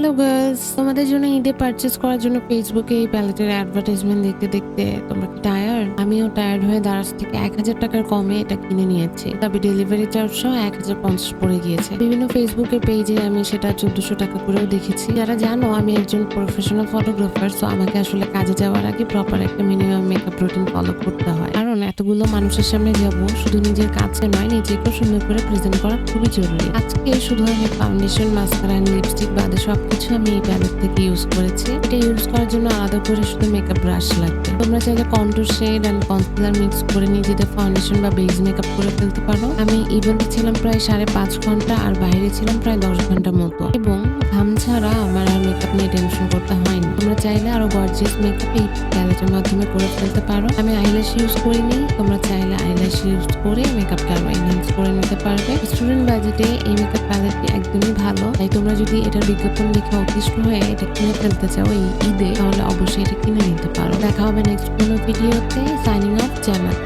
Hello girls, তোমাদের জন্য ঈদে পারচেজ করার জন্য ফেসবুকে এই প্যালেটের অ্যাডভার্টাইজমেন্ট দেখতে দেখতে তোমরা কি টায়ার্ড? আমিও টায়ার্ড হয়ে দারাজ থেকে 1000 টাকার কমে এটা কিনে নিয়েছি, তবে ডেলিভারি চার্জ সহ 1050 পড়ে গিয়েছে। বিভিন্ন ফেসবুকের পেজে আমি সেটা 1400 টাকা করেও দেখেছি। যারা জানো আমি একজন প্রফেশনাল ফটোগ্রাফার, সো আমাকে আসলে কাজে যাওয়ার আগে প্রপার একটা মিনিমাম মেকআপ রুটিন ফলো করতে হয়, কারণ এতগুলো মানুষের সামনে যাব শুধু নিজের কাজে নয়, নিজেকেও সুন্দর করে প্রেজেন্ট করা খুবই জরুরি। আজকে শুধু আমি ফাউন্ডেশন, মাস্কারা, লিপস্টিক বাদে সবকিছু আমি এই প্যালেট থেকে ইউজ করেছি। এটা ইউজ করার জন্য আলাদা করে শুধু মেকআপ ব্রাশ লাগবে। তোমরা চাইলে contour shade and concealer mix করে নিজেদের ফাউন্ডেশন বা বেস মেকআপ করে ফেলতে পারো। আমি ইভেন্টে ছিলাম প্রায় 5.5 ঘন্টা আর বাইরে ছিলাম প্রায় 10 ঘন্টা মতো, এবং ঘাম ছাড়া আমার আর মেকআপ নিয়ে টেনশন করতে হয়নি। তোমরা চাইলে আরো গর্জিয়াস মেকআপ এই প্যালেটের মাধ্যমে করে ফেলতে পারো। আমি আইল্যাশ ইউজ করিনি, তোমরা চাইলে আইল্যাশ ইউজ করে মেকআপটা আরো এনহ্যান্স করে নিতে পারবে। স্টুডেন্ট বাজেটে এই মেকআপ প্যালেটটি একদমই ভালো, তাই তোমরা যদি এটার বিজ্ঞাপন দেখে অতিষ্ঠ হয়ে এটা কিনে ফেলতে চাও এই ঈদে, তাহলে অবশ্যই এটা কিনে নিতে পারো। দেখা হবে নেক্সট কোনো ভিডিওতে। সাইনিং অফ, জান্নাত।